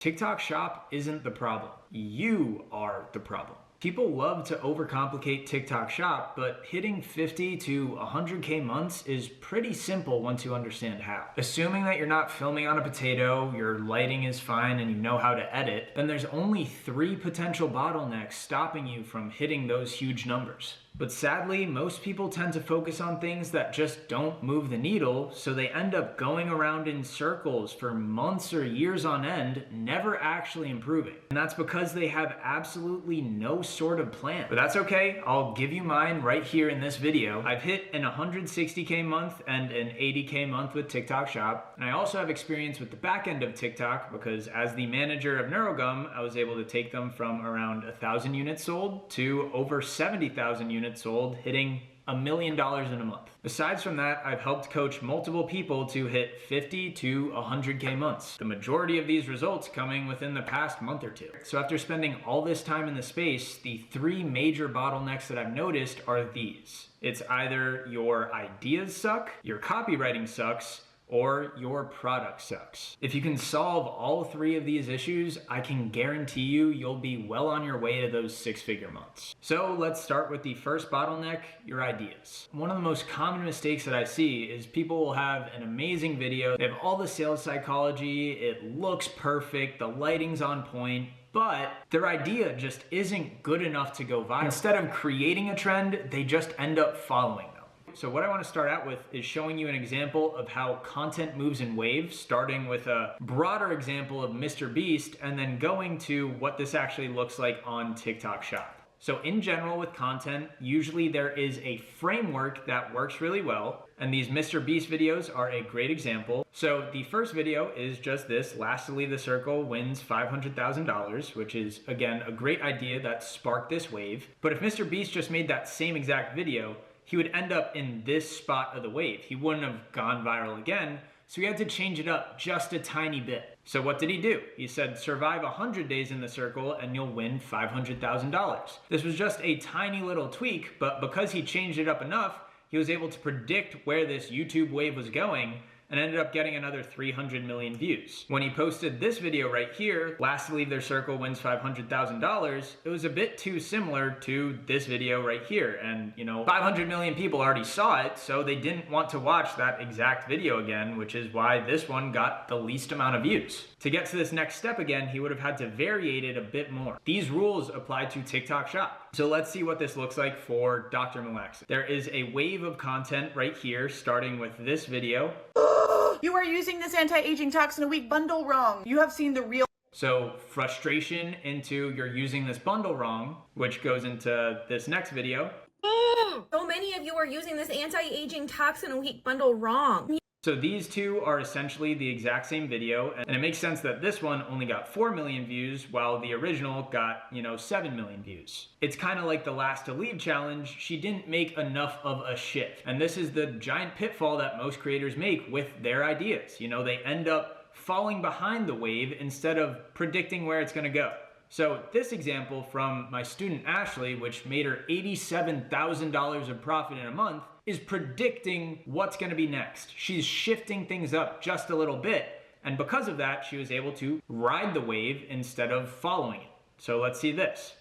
TikTok Shop isn't the problem. You are the problem. People love to overcomplicate TikTok Shop, but hitting 50 to 100K months is pretty simple once you understand how. Assuming that you're not filming on a potato, your lighting is fine, and you know how to edit, then there's only 3 potential bottlenecks stopping you from hitting those huge numbers. But sadly, most people tend to focus on things that just don't move the needle, so they end up going around in circles for months or years on end, never actually improving. And that's because they have absolutely no sort of plan. But that's okay, I'll give you mine right here in this video. I've hit an 160K month and an 80K month with TikTok Shop, and I also have experience with the back end of TikTok because as the manager of NeuroGum, I was able to take them from around 1,000 units sold to over 70,000 units sold, hitting $1 million in a month. Besides from that, I've helped coach multiple people to hit 50 to 100K months. The majority of these results coming within the past month or two. So after spending all this time in the space, the 3 major bottlenecks that I've noticed are these. It's either your ideas suck, your copywriting sucks, or your product sucks. If you can solve all 3 of these issues, I can guarantee you'll be well on your way to those 6-figure months. So let's start with the first bottleneck, your ideas. One of the most common mistakes that I see is people will have an amazing video, they have all the sales psychology, it looks perfect, the lighting's on point, but their idea just isn't good enough to go viral. Instead of creating a trend, they just end up following them. So what I want to start out with is showing you an example of how content moves in waves, starting with a broader example of Mr. Beast and then going to what this actually looks like on TikTok Shop. So in general with content, usually there is a framework that works really well, and these Mr. Beast videos are a great example. So the first video is just this, last to leave the circle wins $500,000, which is again a great idea that sparked this wave. But if Mr. Beast just made that same exact video, he would end up in this spot of the wave. He wouldn't have gone viral again, so he had to change it up just a tiny bit. So what did he do? He said, survive 100 days in the circle and you'll win $500,000. This was just a tiny little tweak, but because he changed it up enough, he was able to predict where this YouTube wave was going and ended up getting another 300 million views. When he posted this video right here, last to leave their circle wins $500,000, it was a bit too similar to this video right here. And 500 million people already saw it, so they didn't want to watch that exact video again, which is why this one got the least amount of views. To get to this next step again, he would have had to variate it a bit more. These rules apply to TikTok Shop. So let's see what this looks like for Dr. Malaxis. There is a wave of content right here, starting with this video. You are using this anti-aging toxin a week bundle wrong. You have seen the real. So frustration into you're using this bundle wrong, which goes into this next video. So many of you are using this anti-aging toxin a week bundle wrong. So these two are essentially the exact same video, and it makes sense that this one only got 4 million views while the original got, 7 million views. It's kind of like the last to leave challenge. She didn't make enough of a shift. And this is the giant pitfall that most creators make with their ideas. They end up falling behind the wave instead of predicting where it's going to go. So this example from my student Ashley, which made her $87,000 of profit in a month, is predicting what's going to be next. She's shifting things up just a little bit, and because of that, she was able to ride the wave instead of following it. So let's see this.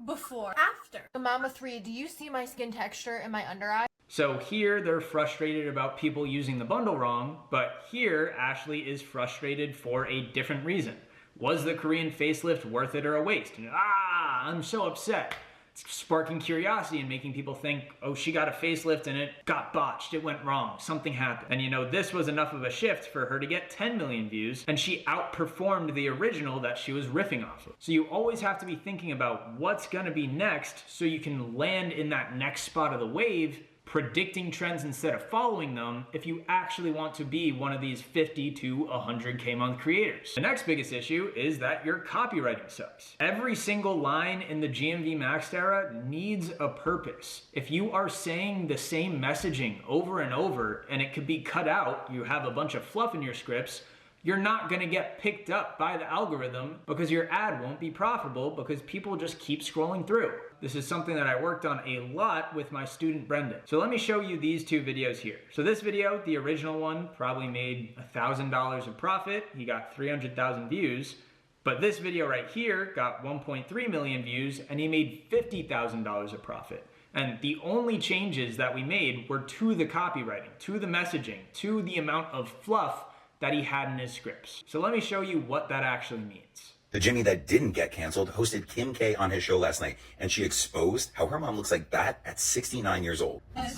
Before. After. Mama 3, do you see my skin texture and my under eye? So here they're frustrated about people using the bundle wrong, but here Ashley is frustrated for a different reason. Was the Korean facelift worth it or a waste? And, I'm so upset. It's sparking curiosity and making people think, oh, she got a facelift and it got botched, it went wrong, something happened. And this was enough of a shift for her to get 10 million views, and she outperformed the original that she was riffing off of. So you always have to be thinking about what's gonna be next so you can land in that next spot of the wave, predicting trends instead of following them if you actually want to be one of these 50 to 100K month creators. The next biggest issue is that your copywriting sucks. Every single line in the GMV Maxed era needs a purpose. If you are saying the same messaging over and over and it could be cut out, you have a bunch of fluff in your scripts, you're not gonna get picked up by the algorithm because your ad won't be profitable because people just keep scrolling through. This is something that I worked on a lot with my student Brendan. So let me show you these two videos here. So this video, the original one, probably made $1,000 of profit. He got 300,000 views. But this video right here got 1.3 million views and he made $50,000 of profit. And the only changes that we made were to the copywriting, to the messaging, to the amount of fluff that he had in his scripts. So let me show you what that actually means. The Jimmy that didn't get canceled hosted Kim K on his show last night, and she exposed how her mom looks like that at 69 years old. Thank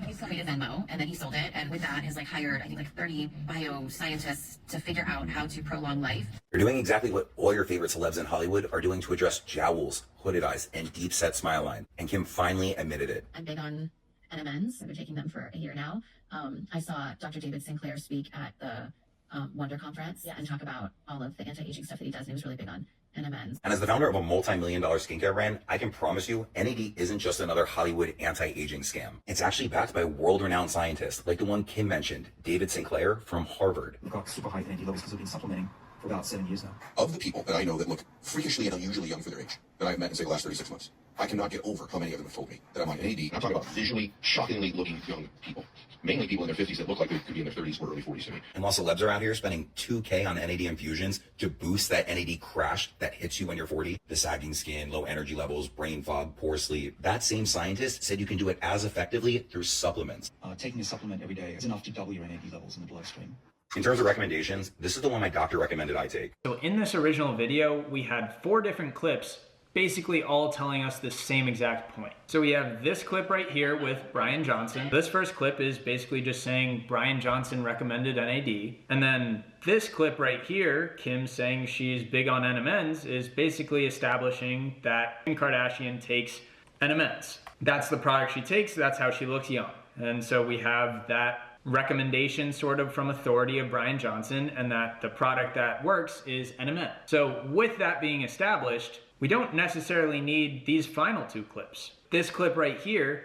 you. Somebody to Venmo, and then he sold it, and with that has hired, I think 30 bioscientists to figure out how to prolong life. You're doing exactly what all your favorite celebs in Hollywood are doing to address jowls, hooded eyes, and deep set smile line. And Kim finally admitted it. I'm big on NMNs. I've been taking them for a year now. I saw Dr. David Sinclair speak at the Wonder Conference and talk about all of the anti-aging stuff that he does, and he was really big on NMNs. And as the founder of a multi-million-dollar skincare brand, I can promise you NAD isn't just another Hollywood anti-aging scam. It's actually backed by world-renowned scientists like the one Kim mentioned, David Sinclair from Harvard. We've got super high NAD levels because we've been supplementing for about 7 years now. Of the people that I know that look freakishly and unusually young for their age, that I've met in, say, the last 36 months, I cannot get over how many of them have told me that I'm on NAD. I'm talking about visually, shockingly looking young people. Mainly people in their 50s that look like they could be in their 30s or early 40s to me. And while celebs are out here spending $2K on NAD infusions to boost that NAD crash that hits you when you're 40, the sagging skin, low energy levels, brain fog, poor sleep, that same scientist said you can do it as effectively through supplements. Taking a supplement every day is enough to double your NAD levels in the bloodstream. In terms of recommendations, this is the one my doctor recommended I take. So in this original video, we had 4 different clips basically all telling us the same exact point. So we have this clip right here with Brian Johnson. This first clip is basically just saying Brian Johnson recommended NAD. And then this clip right here, Kim saying she's big on NMNs, is basically establishing that Kim Kardashian takes NMNs. That's the product she takes, that's how she looks young. And so we have that recommendation sort of from authority of Brian Johnson, and that the product that works is NMN. So with that being established, we don't necessarily need these final 2 clips. This clip right here,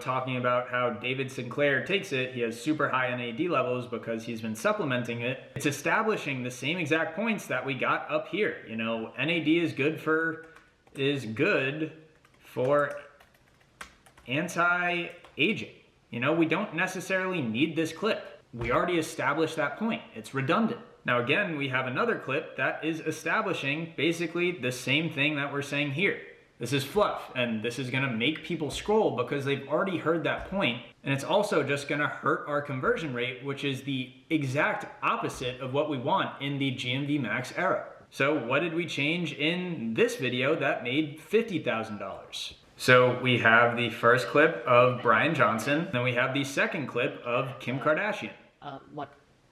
talking about how David Sinclair takes it, he has super high NAD levels because he's been supplementing it. It's establishing the same exact points that we got up here. NAD is good for anti-aging. We don't necessarily need this clip. We already established that point. It's redundant. Now again, we have another clip that is establishing basically the same thing that we're saying here. This is fluff, and this is gonna make people scroll because they've already heard that point, and it's also just gonna hurt our conversion rate, which is the exact opposite of what we want in the GMV Max era. So what did we change in this video that made $50,000? So we have the first clip of Brian Johnson, then we have the second clip of Kim Kardashian.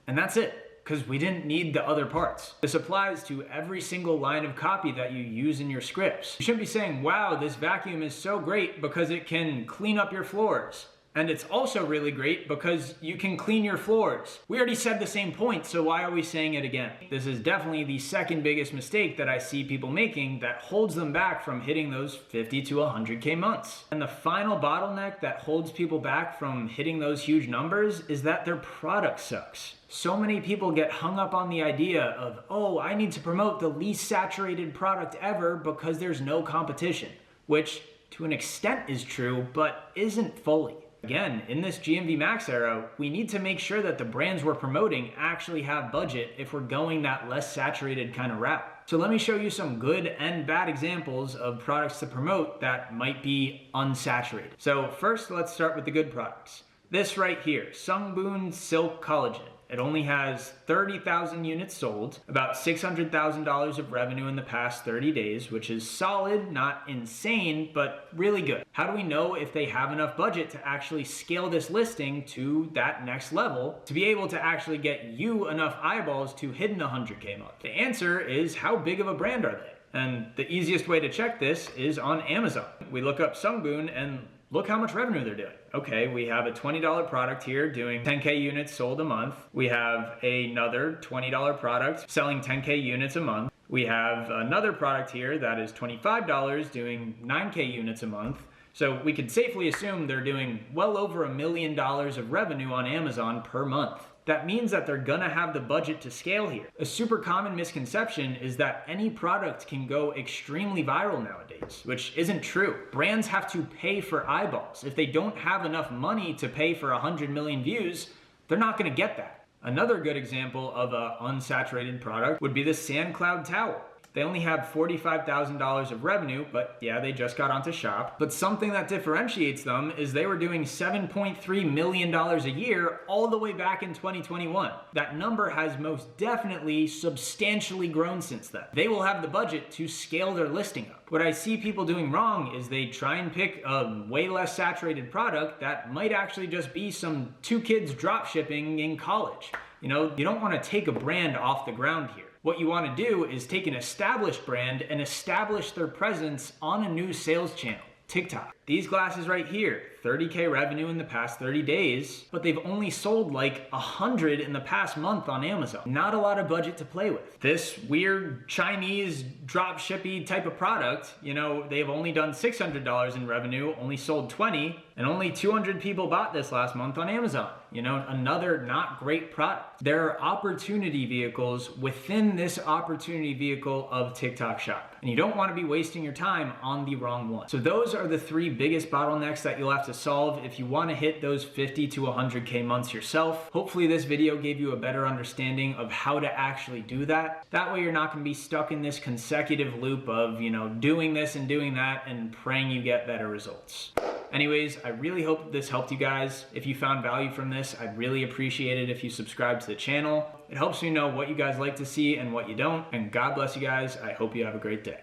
And that's it, because we didn't need the other parts. This applies to every single line of copy that you use in your scripts. You shouldn't be saying, wow, this vacuum is so great because it can clean up your floors. And it's also really great because you can clean your floors. We already said the same point, so why are we saying it again? This is definitely the second biggest mistake that I see people making that holds them back from hitting those 50 to 100K months. And the final bottleneck that holds people back from hitting those huge numbers is that their product sucks. So many people get hung up on the idea of, oh, I need to promote the least saturated product ever because there's no competition, which to an extent is true, but isn't fully. Again, in this GMV Max era, we need to make sure that the brands we're promoting actually have budget if we're going that less saturated kind of route. So let me show you some good and bad examples of products to promote that might be unsaturated. So first, let's start with the good products. This right here, Sungbun Silk Collagen. It only has 30,000 units sold, about $600,000 of revenue in the past 30 days, which is solid, not insane, but really good. How do we know if they have enough budget to actually scale this listing to that next level to be able to actually get you enough eyeballs to hit an 100K month? The answer is, how big of a brand are they? And the easiest way to check this is on Amazon. We look up Sungbun and look how much revenue they're doing. Okay, we have a $20 product here doing 10K units sold a month. We have another $20 product selling 10K units a month. We have another product here that is $25 doing 9K units a month. So we could safely assume they're doing well over $1 million of revenue on Amazon per month. That means that they're gonna have the budget to scale here. A super common misconception is that any product can go extremely viral nowadays, which isn't true. Brands have to pay for eyeballs. If they don't have enough money to pay for 100 million views, they're not gonna get that. Another good example of an unsaturated product would be the SandCloud towel. They only have $45,000 of revenue, but yeah, they just got onto Shop. But something that differentiates them is they were doing $7.3 million a year all the way back in 2021. That number has most definitely substantially grown since then. They will have the budget to scale their listing up. What I see people doing wrong is they try and pick a way less saturated product that might actually just be some two kids drop shipping in college. You know, you don't want to take a brand off the ground here. What you want to do is take an established brand and establish their presence on a new sales channel, TikTok. These glasses right here, 30K revenue in the past 30 days, but they've only sold like 100 in the past month on Amazon. Not a lot of budget to play with. This weird Chinese drop shippy type of product, you know, they've only done $600 in revenue, only sold 20, and only 200 people bought this last month on Amazon. You know, another not great product. There are opportunity vehicles within this opportunity vehicle of TikTok Shop, and you don't want to be wasting your time on the wrong one. So those are the three biggest bottlenecks that you'll have to solve if you want to hit those 50 to 100K months yourself. Hopefully this video gave you a better understanding of how to actually do that. That way you're not going to be stuck in this consecutive loop of, you know, doing this and doing that and praying you get better results. Anyways, I really hope this helped you guys. If you found value from this, I'd really appreciate it if you subscribe to the channel. It helps me know what you guys like to see and what you don't. And God bless you guys. I hope you have a great day.